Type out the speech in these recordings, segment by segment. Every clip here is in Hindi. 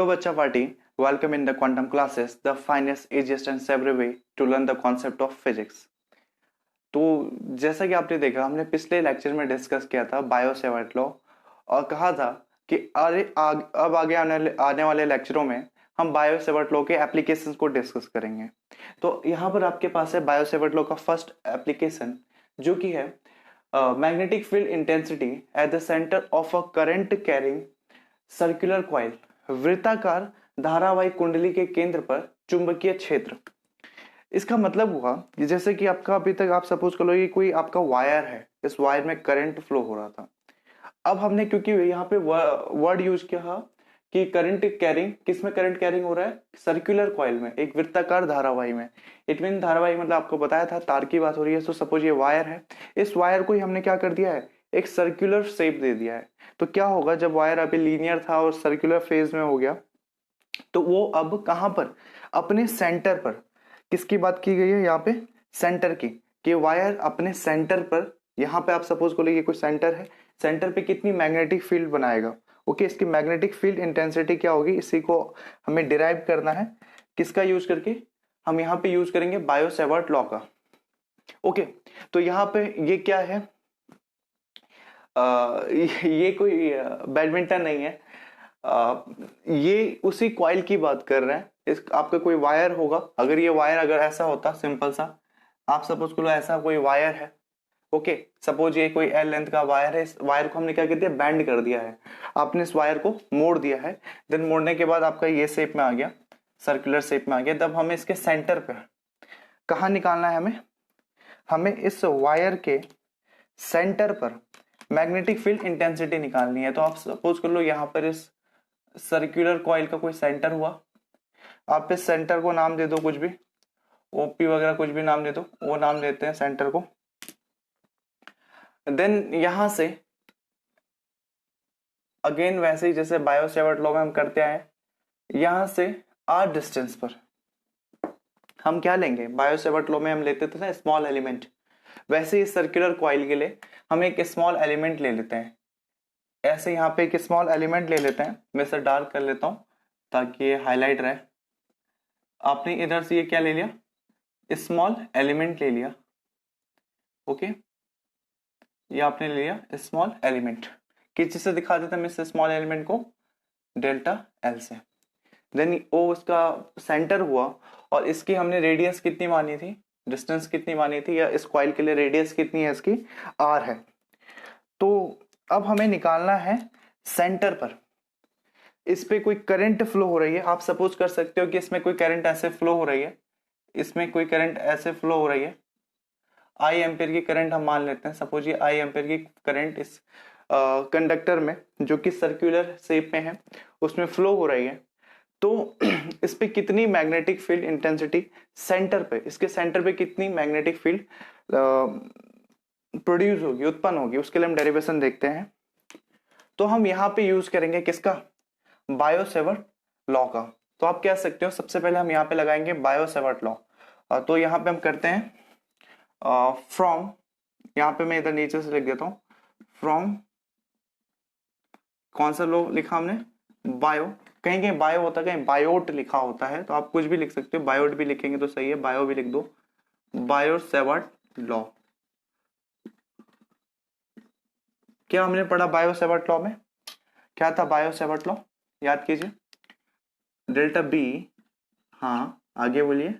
Hello Bacha Party, welcome in the quantum classes, the finest, easiest and safer way to learn the concept of physics. तो जैसा कि आपने देखा हमने पिछले लेक्चर में डिस्कस किया था बायो-सेवर्ट लॉ और कहा था कि अब आगे आने वाले लेक्चरों में हम बायो-सेवर्ट लॉ के एप्लीकेशंस को डिस्कस करेंगे। तो यहाँ पर आपके पास है बायो-सेवर्ट लॉ का फर्स्ट एप्लीकेशन जो कि है magnetic field intensity at the centre of a current carrying circular coil, वृत्ताकार धारावाही कुंडली के केंद्र पर चुंबकीय क्षेत्र। इसका मतलब हुआ कि जैसे कि आपका अभी तक आप सपोज कर लो ये कोई आपका वायर है, इस वायर में करंट फ्लो हो रहा था। अब हमने क्योंकि यहाँ पे वर्ड यूज किया कि करंट कैरिंग, किस में करंट कैरिंग हो रहा है? सर्कुलर कॉइल में, एक वृत्ताकार धारावाही में। इट मीन धारावाही मतलब आपको बताया था तार की बात हो रही है। तो सपोज ये वायर है, इस वायर को ही हमने क्या कर दिया है, एक सर्कुलर शेप दे दिया है। तो क्या होगा जब वायर अभी लीनियर था और सर्कुलर फेज में हो गया तो वो अब कहां पर, अपने सेंटर पर, किसकी बात की गई है यहाँ पे, सेंटर की, कि वायर अपने सेंटर पर, यहाँ पे आप सपोज करो ये कोई सेंटर है, सेंटर पे कितनी मैग्नेटिक फील्ड बनाएगा। ओके, इसकी मैग्नेटिक फील्ड इंटेंसिटी क्या होगी, इसी को हमें डिराइव करना है। किसका यूज करके, हम यहाँ पे यूज करेंगे बायो-सेवर्ट लॉ का। ओके, तो यहाँ पे ये क्या है, ये कोई बैडमिंटन नहीं है, ये उसी कॉइल की बात कर रहे हैं। इस आपका कोई वायर होगा, अगर ये वायर अगर ऐसा होता सिंपल सा, आप सपोज करो ऐसा कोई वायर है। ओके, सपोज ये कोई एल लेंथ का वायर है, इस वायर को हमने क्या कर दिया, बैंड कर दिया है। आपने इस वायर को मोड़ दिया है, देन मोड़ने के बाद आपका ये शेप में आ गया, सर्कुलर शेप में आ गया। तब हमें इसके सेंटर पे कहाँ निकालना है, हमें इस वायर के सेंटर पर मैग्नेटिक फील्ड इंटेंसिटी निकालनी है। तो आप सपोज कर लो यहाँ पर इस सर्कुलर कॉइल का कोई सेंटर हुआ, आप इस सेंटर को नाम दे दो कुछ भी, ओपी वगैरह कुछ भी नाम दे दो, वो नाम देते हैं सेंटर को। देन यहां से अगेन वैसे ही जैसे बायो-सेवर्ट लॉ में हम करते आए, यहां से आर डिस्टेंस पर हम क्या लेंगे, बायो-सेवर्ट लॉ में हम लेते थे ना स्मॉल एलिमेंट, वैसे ही सर्कुलर कॉइल के लिए हम एक स्मॉल एलिमेंट ले लेते हैं। ऐसे यहाँ पे एक स्मॉल एलिमेंट ले लेते हैं, मैं इसे डार्क कर लेता हूं ताकि ये हाईलाइट रहे। आपने इधर से ये क्या ले लिया, स्मॉल एलिमेंट ले लिया। ओके, ये आपने ले लिया स्मॉल एलिमेंट, किस चीज से दिखा देता मैं इस स्मॉल एलिमेंट को, डेल्टा एल से। देन वो उसका सेंटर हुआ और इसकी हमने रेडियस कितनी मानी थी, डिस्टेंस कितनी मानी थी, या इस कॉइल के लिए रेडियस कितनी है इसकी, आर है। तो अब हमें निकालना है सेंटर पर, इस पे कोई करंट फ्लो हो रही है। आप सपोज कर सकते हो कि इसमें कोई करंट ऐसे फ्लो हो रही है, इसमें कोई करंट ऐसे फ्लो हो रही है, आई एम्पेयर की करंट हम मान लेते हैं। सपोज ये आई एम्पेयर की करंट इस कंडक्टर में जो कि सर्कुलर शेप में है उसमें फ्लो हो रही है। तो इस पे कितनी मैग्नेटिक फील्ड इंटेंसिटी सेंटर पे, इसके सेंटर पे कितनी मैग्नेटिक फील्ड प्रोड्यूस होगी, उत्पन्न होगी, उसके लिए हम डेरिवेशन देखते हैं। तो हम यहाँ पे यूज करेंगे किसका, बायो-सेवर्ट लॉ का। तो आप कह सकते हो सबसे पहले हम यहाँ पे लगाएंगे बायो-सेवर्ट लॉ। तो यहाँ पे हम करते हैं फ्रॉम, यहाँ पे मैं इधर नीचे से लिख देता हूँ, फ्रॉम, कौन सा लॉ लिखा हमने, बायो, कहीं कहीं बायो होता है, कहीं बायोट लिखा होता है, तो आप कुछ भी लिख सकते हो, बायोट भी लिखेंगे तो सही है, बायो भी लिख दो, बायो-सेवर्ट लॉ। क्या हमने पढ़ा बायो-सेवर्ट लॉ में, क्या था बायो-सेवर्ट लॉ, याद कीजिए, डेल्टा बी, हाँ आगे बोलिए,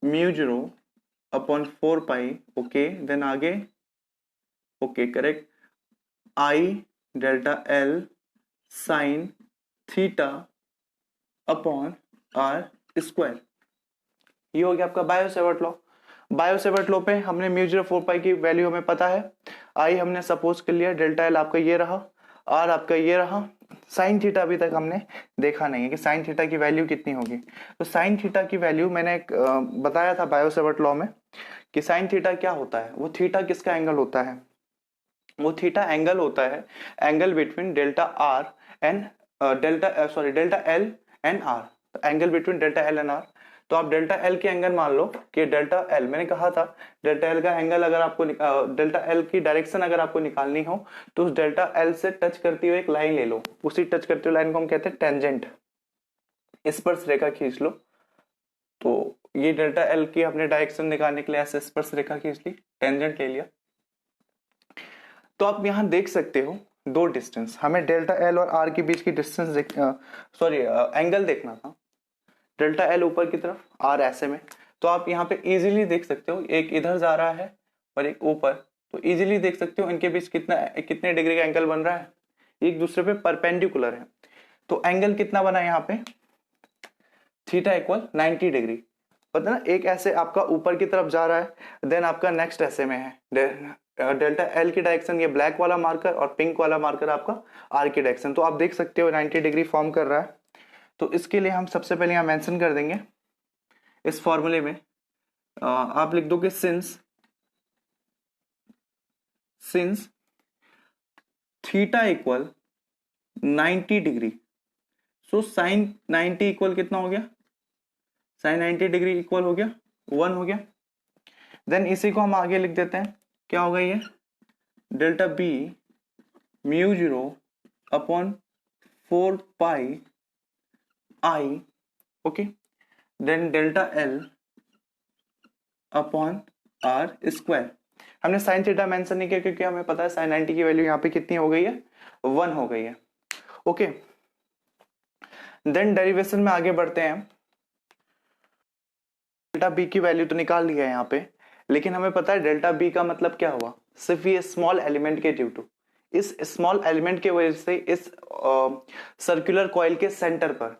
mu zero upon 4 pi, okay, then आगे, okay correct, I delta L sine theta upon R square. ये हो गया आपका बायो-सेवर्ट लॉ। बायो-सेवर्ट लॉ पे हमने म्यू जीरो 4 पाई की वैल्यू हमें पता है, आई हमने सपोज कर लिया, डेल्टा एल आपका ये रहा, आर आपका ये रहा, साइन थीटा अभी तक हमने देखा नहीं है कि साइन थीटा की वैल्यू कितनी होगी। तो साइन थीटा की वैल्यू मैंने बताया था बायो-सेवर्ट लॉ में कि साइन थीटा क्या होता है, वो थीटा किसका एंगल होता है, वो थीटा एंगल होता है, angle between delta R and delta L and R, angle between delta L and R. तो आप डेल्टा एल के एंगल मान लो कि डेल्टा एल, मैंने कहा था डेल्टा एल का एंगल अगर आपको डेल्टा एल की डायरेक्शन अगर आपको निकालनी हो तो उस डेल्टा एल से टच करती हुई एक लाइन ले लो, उसी टच करती हुई लाइन को हम कहते हैं टेंजेंट, स्पर्श रेखा खींच लो। तो ये डेल्टा एल की अपने डायरेक्शन निकालने के लिए ऐसे स्पर्श रेखा खींच ली, टेंजेंट ले लिया। तो आप यहां देख सकते हो दो डिस्टेंस, हमें डेल्टा एल और आर के बीच की डिस्टेंस एंगल देखना था। डेल्टा एल ऊपर की तरफ, आर ऐसे में, तो आप यहाँ पे इजीली देख सकते हो एक इधर जा रहा है और एक ऊपर, तो इजीली देख सकते हो इनके बीच कितने डिग्री का एंगल बन रहा है, एक दूसरे पे परपेंडिकुलर है। तो एंगल कितना बना यहाँ पे, थीटा इक्वल 90 डिग्री। पता ना, एक ऐसे आपका ऊपर की तरफ जा रहा है, देन आपका नेक्स्ट ऐसे में है, डेल्टा एल की डायरेक्शन ये ब्लैक वाला मार्कर और पिंक वाला मार्कर आपका आर की डायरेक्शन। तो आप देख सकते हो 90 डिग्री फॉर्म कर रहा है। तो इसके लिए हम सबसे पहले यहाँ मेंशन कर देंगे इस फॉर्मूले में, आप लिख दोगे since theta equal 90 degree, so sine 90 equal कितना हो गया, साइन 90 डिग्री इक्वल हो गया 1 हो गया। देन इसी को हम आगे लिख देते हैं, क्या होगा ये, delta B mu 0 upon 4 pi I, okay, then delta L upon R square. हमने साइन थीटा मेंशन नहीं किया क्योंकि हमें पता है साइन 90 की वैल्यू यहाँ पे कितनी हो गई है, 1 हो गई है, ओके। देन डेरिवेशन में आगे बढ़ते हैं। डेल्टा बी की वैल्यू तो निकाल लिया है यहाँ पे, लेकिन हमें पता है डेल्टा बी का मतलब क्या हुआ, सिर्फ ये स्मॉल एलिमेंट के ड्यू टू, इस स्मॉल एलिमेंट की वजह से इस सर्कुलर कॉइल के सेंटर पर।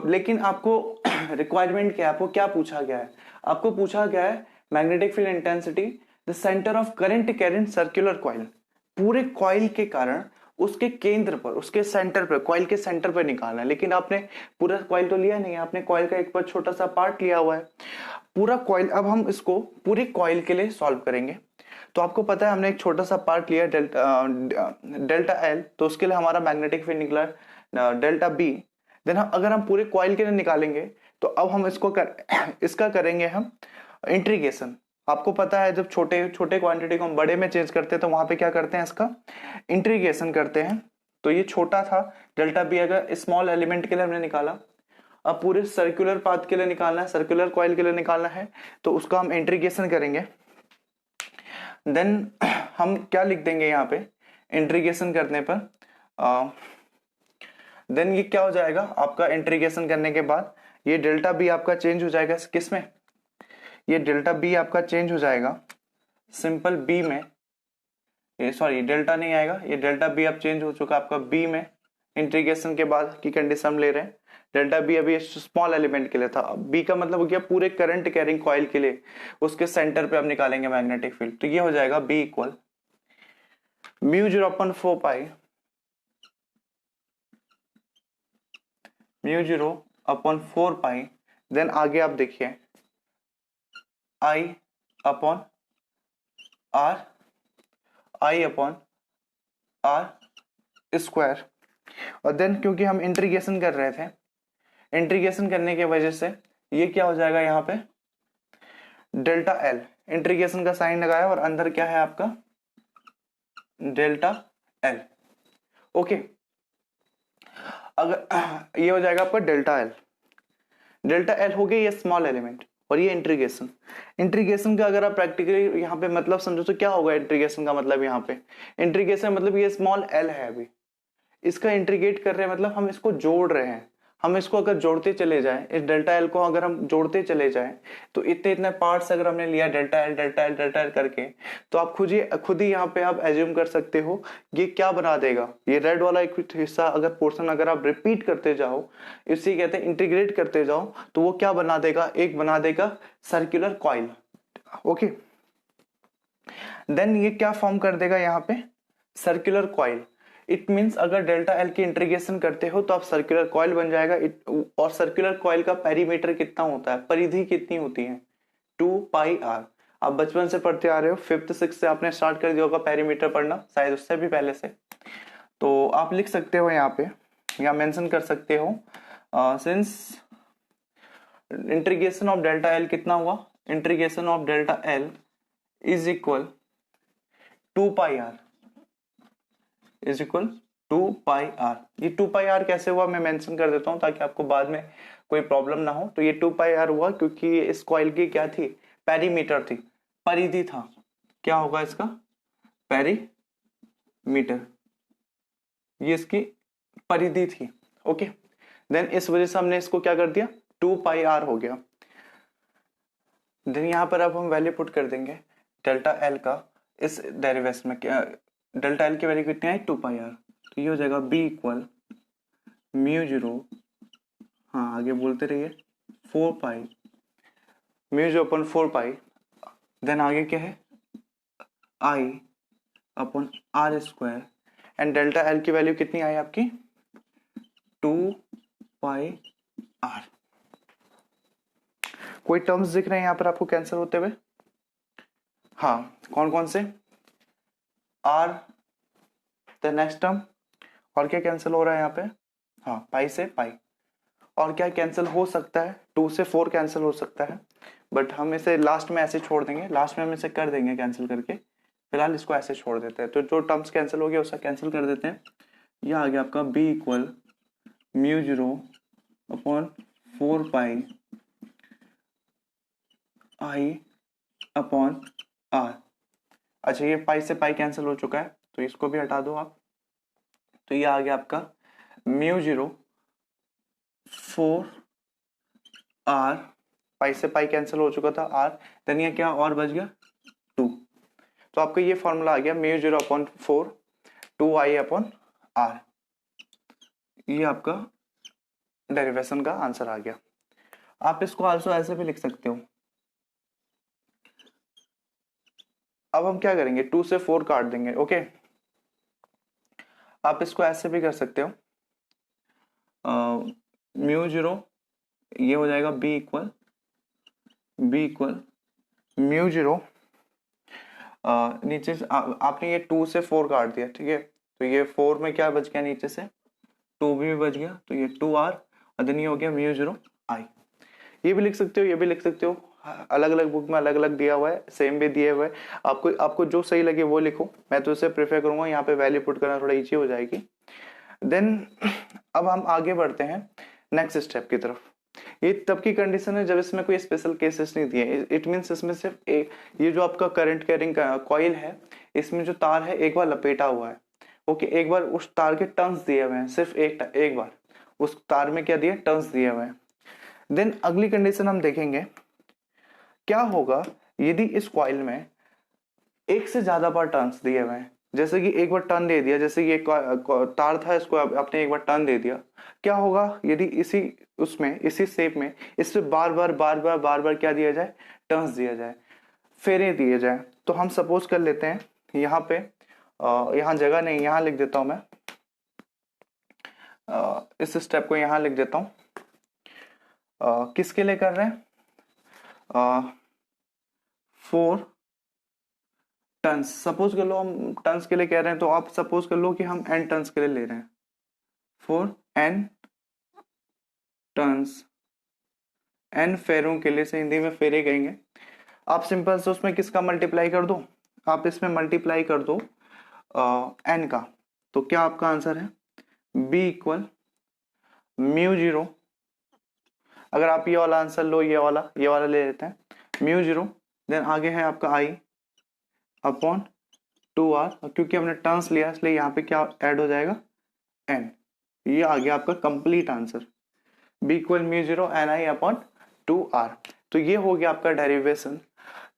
लेकिन आपको रिक्वायरमेंट क्या है, आपको क्या पूछा गया है, आपको पूछा गया है magnetic field intensity the centre of current carrying circular coil, पूरे कॉइल के कारण उसके केंद्र पर, उसके सेंटर पर, कॉइल के सेंटर पर निकालना है। लेकिन आपने पूरा कॉइल तो लिया नहीं है, आपने कॉइल का एक छोटा सा पार्ट लिया हुआ है, पूरा कॉइल। अब हम इसको पूरी कॉइल के लिए सॉल्व करेंगे। तो आपको पता है हमने एक छोटा सा पार्ट लिया डेल्टा एल, तो उसके लिए हमारा मैग्नेटिक फील्ड निकला डेल्टा बी। देन अगर हम पूरे कॉइल के लिए निकालेंगे तो अब हम इसका करेंगे हम इंटीग्रेशन। आपको पता है जब छोटे छोटे क्वांटिटी को हम बड़े में चेंज करते हैं तो वहां पे क्या करते हैं, इसका इंटीग्रेशन करते हैं। तो ये छोटा था डेल्टा बी, अगर स्मॉल एलिमेंट के लिए हमने निकाला, अब पूरे सर्कुलर पाथ के लिए निकालना है, सर्कुलर कॉइल के लिए निकालना है, तो उसका हम इंटीग्रेशन करेंगे। देन हम क्या लिख देंगे यहाँ पे इंटीग्रेशन करने पर, देन ये क्या हो जाएगा आपका इंटीग्रेशन करने के बाद, ये डेल्टा बी आपका चेंज हो जाएगा किस में, ये डेल्टा बी आपका चेंज हो जाएगा सिंपल बी में, ये सॉरी डेल्टा नहीं आएगा, ये डेल्टा बी अब चेंज हो चुका आपका बी में। इंटीग्रेशन के बाद की कंडीशन हम ले रहे हैं, डेल्टा बी अभी स्मॉल एलिमेंट के लिए था, बी का मतलब हो गया पूरे करंट कैरिंग कॉइल के लिए, उसके सेंटर पे अब निकालेंगे मैग्नेटिक फील्ड। तो ये हो जाएगा B equal mu 0 upon 4 pi mu 0 upon 4 pi, then आगे आप देखिए I upon R, I upon R square. और देन क्योंकि हम इंटीग्रेशन कर रहे थे, इंटीग्रेशन करने की वजह से ये क्या हो जाएगा यहाँ पे डेल्टा एल, इंटीग्रेशन का साइन लगाया और अंदर क्या है आपका डेल्टा एल, ओके। अगर ये हो जाएगा आपका डेल्टा एल, डेल्टा एल हो गया ये स्मॉल एलिमेंट, और ये इंटीग्रेशन। इंटीग्रेशन का अगर आप प्रैक्टिकली यहाँ पे मतलब समझो तो क्या होगा इंटीग्रेशन का मतलब, यहाँ पे इंटीग्रेशन मतलब ये स्मॉल एल है, अभी इसका इंटीग्रेट कर रहे हैं, मतलब हम इसको जोड़ रहे हैं। हम इसको अगर जोड़ते चले जाएं, इस डेल्टा एल को अगर हम जोड़ते चले जाएं, तो इतने इतने पार्ट्स अगर हमने लिया delta L delta L delta L करके, तो आप खुद ही यहाँ पे आप एज्यूम कर सकते हो ये क्या बना देगा, ये रेड वाला एक हिस्सा अगर पोर्शन अगर आप रिपीट करते जाओ, इसी कहते हैं इंटीग्रेट करते जाओ, तो वो क्या बना देगा, एक बना देगा सर्कुलर कॉइल, ओके। देन ये क्या फॉर्म कर देगा यहाँ पे सर्कुलर कॉइल। इट मीन्स अगर डेल्टा एल की इंटीग्रेशन करते हो तो आप सर्कुलर कॉइल बन जाएगा। और सर्कुलर कॉइल का पेरीमीटर कितना होता है, परिधि कितनी होती है 2 पाई आर। आप बचपन से पढ़ते आ रहे हो, 5th 6th से आपने स्टार्ट कर दिया होगा पेरीमीटर पढ़ना, शायद उससे भी पहले से। तो आप लिख सकते हो यहाँ पे, या मेंशन कर सकते हो since integration of delta L कितना हुआ, integration of delta L is equal 2 pi R, is equal 2 pi R. ये 2 पाई आर कैसे हुआ मैं मेंशन कर देता हूं ताकि आपको बाद में कोई प्रॉब्लम ना हो। तो ये 2 पाई आर हुआ क्योंकि इस कॉइल की क्या थी, पेरीमीटर थी, परिधि था। क्या होगा इसका, पेरीमीटर, ये इसकी परिधि थी। ओके, देन इस वजह से हमने इसको क्या कर दिया, 2 पाई आर हो गया। देन यहां पर अब हम वैल्यू पुट कर देंगे डेल्टा एल का इस डेरिवेशन में। क्या डेल्टा एल की वैल्यू कितनी है, 2 पाई आर। तो ये हो जाएगा बी इक्वल म्यू जीरो, हाँ आगे बोलते रहिए, 4 pi mu zero upon 4 pi, then आगे क्या है I upon R square, and delta L की वैल्यू कितनी आई आपकी, 2 पाई आर। कोई टर्म्स दिख रहे हैं यहाँ पर आपको कैंसिल होते हुए, हाँ कौन कौन से, आर, द नेक्स्ट टर्म, और क्या कैंसिल हो रहा है यहाँ पे, हाँ पाई से पाई, और क्या कैंसिल हो सकता है, 2 से 4 कैंसिल हो सकता है, बट हम इसे लास्ट में ऐसे छोड़ देंगे, लास्ट में हम इसे कर देंगे कैंसिल करके, फिलहाल इसको ऐसे छोड़ देते हैं। तो जो टर्म्स कैंसिल हो गया उसका कैंसिल कर देते हैं। यह आ गया आपका B equal mu zero upon 4 pi I upon R. अच्छा ये पाई से पाई कैंसिल हो चुका है तो इसको भी हटा दो आप। तो ये आ गया आपका म्यू जीरो 4 आर, पाई से पाई कैंसिल हो चुका था आर, देन ये क्या और बच गया 2। तो आपका ये फॉर्मूला आ गया mu zero upon 4 2 I upon R. ये आपका डेरिवेशन का आंसर आ गया। आप इसको आल्सो ऐसे भी लिख सकते हो। अब हम क्या करेंगे, 2 से 4 काट देंगे। ओके, आप इसको ऐसे भी कर सकते हो, म्यू जीरो ये हो जाएगा बी इक्वल म्यू जीरो, नीचे से आपने ये 2 से 4 काट दिया, ठीक है, तो ये 4 में क्या बच गया, नीचे से 2 भी बच गया, तो ये 2 आर, और देन ये हो गया म्यू जीरो आई। ये भी लिख सकते हो, ये भी लिख सकते हो, अलग अलग बुक में अलग अलग दिया हुआ है, सेम भी दिए हुए है, आपको आपको जो सही लगे वो लिखो। मैं तो इसे प्रेफर करूंगा, यहाँ पे वैल्यू पुट करना थोड़ा इजी हो जाएगी। देन अब हम आगे बढ़ते हैं नेक्स्ट स्टेप की तरफ। ये तब की कंडीशन है जब इसमें कोई स्पेशल केसेस नहीं दिए, इट मींस इसमें सिर्फ एक, ये जो आपका करंट कैरिंग कॉइल है इसमें जो तार है एक बार लपेटा हुआ है। ओके, एक बार उस तार के टर्न्स दिए हुए हैं, सिर्फ एक बार उस तार में क्या दिया, टर्न्स दिए हुए हैं। देन अगली कंडीशन हम देखेंगे क्या होगा यदि इस कॉइल में एक से ज्यादा बार टर्न्स दिए हुए हैं। जैसे कि एक बार टर्न दे दिया, जैसे ये तार था, इसको आपने एक बार टर्न दे दिया, क्या होगा यदि इसी उसमें इसी शेप में इस पे बार बार क्या दिया जाए, टर्न्स दिया जाए, फेरे दिए जाए। तो हम सपोज कर लेते हैं यहाँ पे, यहाँ जगह नहीं, यहाँ लिख देता हूं मैं, इस स्टेप को यहाँ लिख देता हूं। किसके लिए कर रहे हैं, 4 टन्स, सपोज कर लो हम टन्स के लिए कह रहे हैं, तो आप सपोज कर लो कि हम n टन्स के लिए ले रहे हैं, 4 n टन्स, n फेरों के लिए, से हिंदी में फेरे कहेंगे। आप सिंपल से उसमें किसका मल्टीप्लाई कर दो, आप इसमें मल्टीप्लाई कर दो n का, तो क्या आपका आंसर है b इक्वल म्यू जीरो। अगर आप ये वाला आंसर लो, ये वाला ले लेते हैं, म्यू जीरो, देन आगे है आपका i अपॉन 2r, क्योंकि हमने टर्न्स लिया इसलिए यहाँ पे क्या ऐड हो जाएगा, n। ये आ गया आपका complete answer, b equal mu zero N I upon 2r। तो ये हो गया आपका डेरिवेशन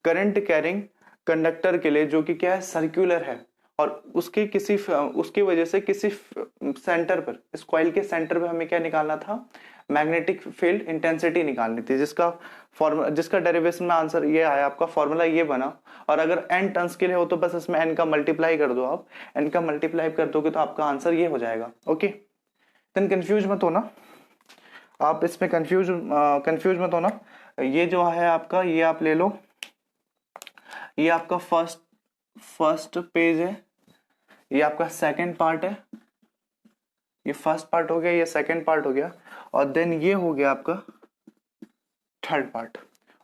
करंट कैरिंग कंडक्टर के लिए, जो कि क्या है, सर्कुलर है, और उसकी वजह से किसी सेंटर पर, इस कॉइल के सेंटर पर हमें क्या निकालना था, मैग्नेटिक फील्ड इंटेंसिटी निकालनी थी, जिसका डेरिवेशन में आंसर ये आया, आपका फॉर्मूला ये बना। और अगर n टर्न्स के लिए हो तो बस इसमें n का मल्टीप्लाई कर दो, आप n का मल्टीप्लाई कर दोगे तो आपका आंसर ये हो जाएगा। ओके, देन कंफ्यूज मत होना आप, इसमें कंफ्यूज मत होना। ये जो है आपका, ये आप ले लो, ये आपका फर्स्ट पेज है, ये आपका सेकंड पार्ट है, ये फर्स्ट पार्ट हो गया, ये सेकंड पार्ट हो गया, और देन ये हो गया आपका थर्ड पार्ट।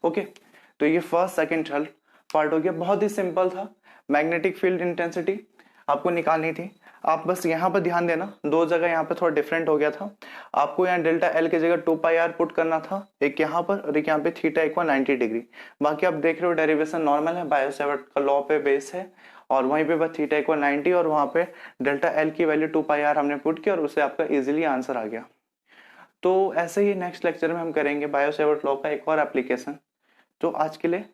ओके, तो ये फर्स्ट सेकंड थर्ड पार्ट हो गया। बहुत ही सिंपल था। मैग्नेटिक फील्ड इंटेंसिटी आपको निकालनी थी। आप बस यहाँ पर ध्यान देना, दो जगह यहाँ पे थोड़ा डिफरेंट हो गया था। आपको यहाँ डेल्टा एल की जगह 2 पाई आर पुट करना था, एक यहाँ पर और एक यहाँ पे थीटा इक्वल 90 डिग्री। बाकी आप देख रहे हो डेरिवेशन नॉर्मल है, बायो-सेवर्ट का लॉ पे बेस है, और वहीं पे बस थीटा इक्वल 90 और वहां पे डेल्टा एल की वैल्यू 2 पाई आर हमने पुट किया और उससे आपका इजिली आंसर आ गया। तो ऐसे ही नेक्स्ट लेक्चर में हम करेंगे बायो-सेवर्ट लॉ का एक और एप्लीकेशन। तो आज के लिए